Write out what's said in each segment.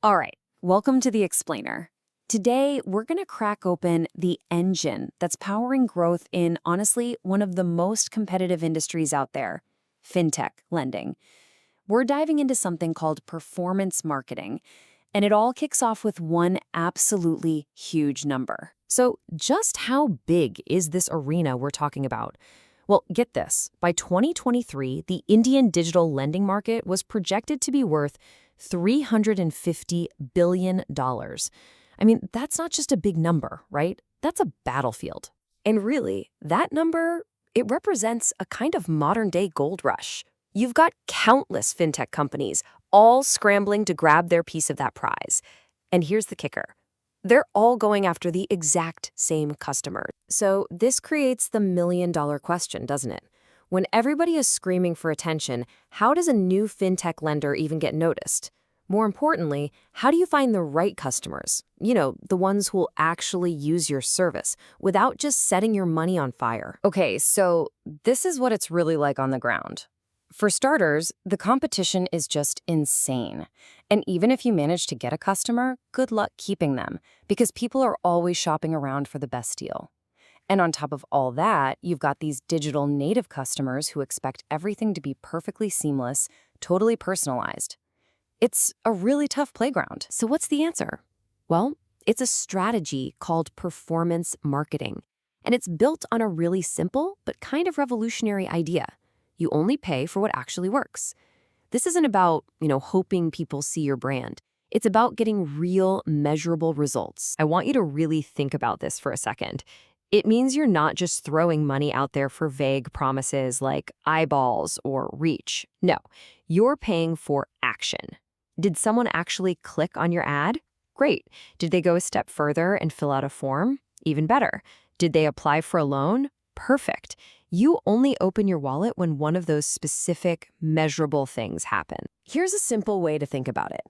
All right, welcome to the Explainer. Today, we're going to crack open the engine that's powering growth in, honestly, one of the most competitive industries out there, FinTech lending. We're diving into something called performance marketing, and it all kicks off with one absolutely huge number. So just how big is this arena we're talking about? Well, get this. By 2023, the Indian digital lending market was projected to be worth $350 billion. I mean, that's not just a big number, right? That's a battlefield. And really, that number, it represents a kind of modern-day gold rush. You've got countless fintech companies all scrambling to grab their piece of that prize. And here's the kicker. They're all going after the exact same customer. So this creates the million-dollar question, doesn't it? When everybody is screaming for attention, how does a new fintech lender even get noticed? More importantly, how do you find the right customers? You know, the ones who will actually use your service without just setting your money on fire. Okay, so this is what it's really like on the ground. For starters, the competition is just insane. And even if you manage to get a customer, good luck keeping them, because people are always shopping around for the best deal. And on top of all that, you've got these digital native customers who expect everything to be perfectly seamless, totally personalized. It's a really tough playground. So what's the answer? Well, it's a strategy called performance marketing. And it's built on a really simple but kind of revolutionary idea. You only pay for what actually works. This isn't about, hoping people see your brand. It's about getting real, measurable results. I want you to really think about this for a second. It means you're not just throwing money out there for vague promises like eyeballs or reach. No, you're paying for action. Did someone actually click on your ad? Great. Did they go a step further and fill out a form? Even better. Did they apply for a loan? Perfect. You only open your wallet when one of those specific, measurable things happen. Here's a simple way to think about it.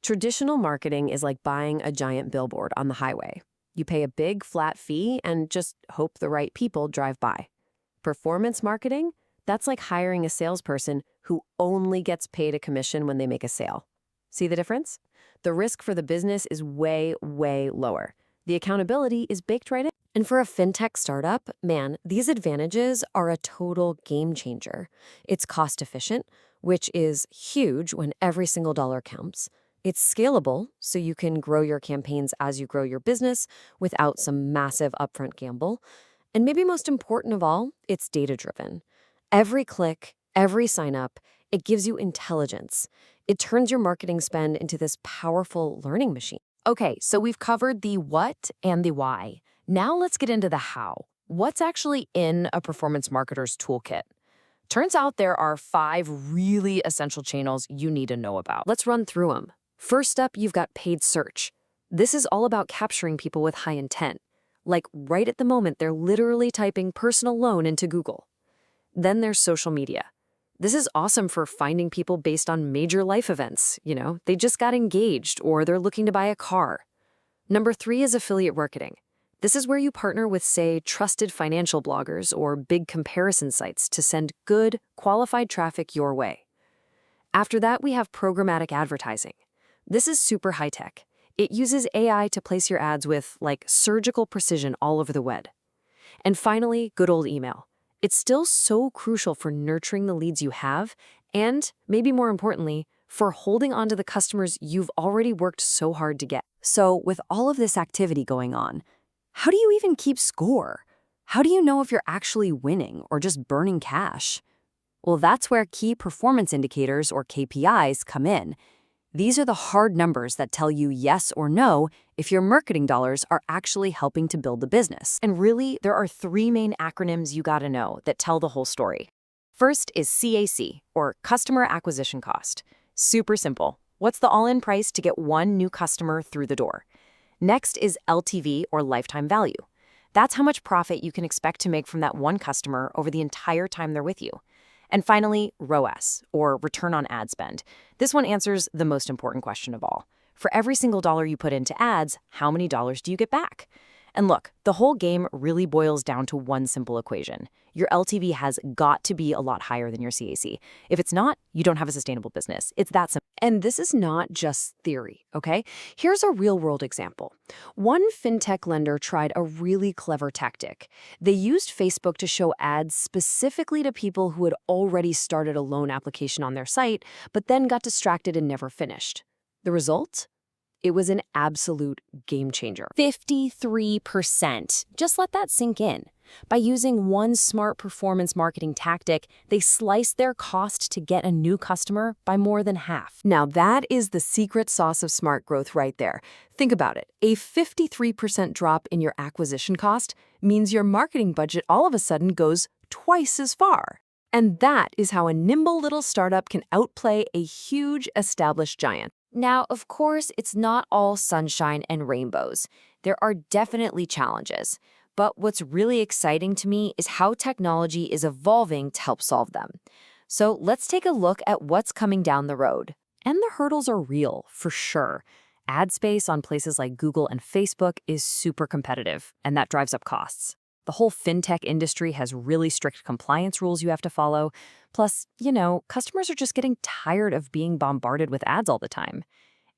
Traditional marketing is like buying a giant billboard on the highway. You pay a big, flat fee and just hope the right people drive by. Performance marketing? That's like hiring a salesperson who only gets paid a commission when they make a sale. See the difference? The risk for the business is way, way lower. The accountability is baked right in. And for a fintech startup, man, these advantages are a total game changer. It's cost efficient, which is huge when every single dollar counts. It's scalable, so you can grow your campaigns as you grow your business without some massive upfront gamble. And maybe most important of all, it's data-driven. Every click, every sign-up, it gives you intelligence. It turns your marketing spend into this powerful learning machine. Okay, so we've covered the what and the why. Now let's get into the how. What's actually in a performance marketer's toolkit? Turns out there are 5 really essential channels you need to know about. Let's run through them. First up, you've got paid search. This is all about capturing people with high intent. Like right at the moment, they're literally typing personal loan into Google. Then there's social media. This is awesome for finding people based on major life events. They just got engaged or they're looking to buy a car. Number 3 is affiliate marketing. This is where you partner with, say, trusted financial bloggers or big comparison sites to send good, qualified traffic your way. After that, we have programmatic advertising. This is super high-tech. It uses AI to place your ads with, surgical precision all over the web. And finally, good old email. It's still so crucial for nurturing the leads you have and, maybe more importantly, for holding on to the customers you've already worked so hard to get. So with all of this activity going on, how do you even keep score? How do you know if you're actually winning or just burning cash? Well, that's where key performance indicators, or KPIs, come in. These are the hard numbers that tell you yes or no if your marketing dollars are actually helping to build the business. And really, there are 3 main acronyms you gotta know that tell the whole story. First is CAC, or Customer Acquisition Cost. Super simple. What's the all-in price to get one new customer through the door? Next is LTV, or Lifetime Value. That's how much profit you can expect to make from that one customer over the entire time they're with you. And finally, ROAS, or Return on Ad Spend. This one answers the most important question of all. For every single dollar you put into ads, how many dollars do you get back? And look, the whole game really boils down to one simple equation. Your LTV has got to be a lot higher than your CAC. If it's not, you don't have a sustainable business. It's that simple. And this is not just theory, okay? Here's a real-world example. One fintech lender tried a really clever tactic. They used Facebook to show ads specifically to people who had already started a loan application on their site, but then got distracted and never finished. The result? It was an absolute game changer. 53%. Just let that sink in. By using one smart performance marketing tactic, they sliced their cost to get a new customer by more than half. Now that is the secret sauce of smart growth right there. Think about it. A 53% drop in your acquisition cost means your marketing budget all of a sudden goes twice as far. And that is how a nimble little startup can outplay a huge established giant. Now, of course, it's not all sunshine and rainbows. There are definitely challenges. But what's really exciting to me is how technology is evolving to help solve them. So let's take a look at what's coming down the road. And the hurdles are real, for sure. Ad space on places like Google and Facebook is super competitive, and that drives up costs. The whole fintech industry has really strict compliance rules you have to follow. Plus, customers are just getting tired of being bombarded with ads all the time.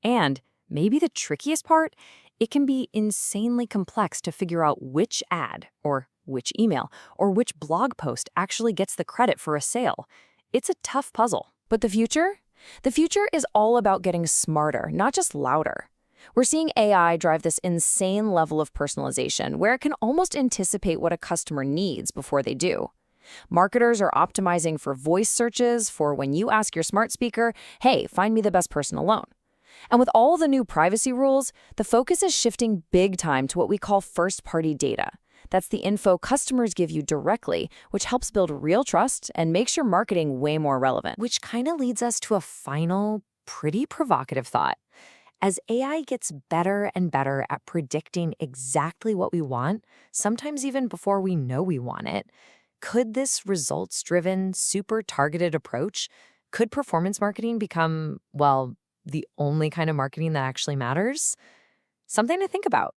And maybe the trickiest part, it can be insanely complex to figure out which ad, or which email, or which blog post actually gets the credit for a sale. It's a tough puzzle. But the future? The future is all about getting smarter, not just louder. We're seeing AI drive this insane level of personalization where it can almost anticipate what a customer needs before they do. Marketers are optimizing for voice searches for when you ask your smart speaker, hey, find me the best personal loan. And with all the new privacy rules, the focus is shifting big time to what we call first-party data. That's the info customers give you directly, which helps build real trust and makes your marketing way more relevant. Which kind of leads us to a final, pretty provocative thought. As AI gets better and better at predicting exactly what we want, sometimes even before we know we want it, could this results-driven, super targeted approach, could performance marketing become, well, the only kind of marketing that actually matters? Something to think about.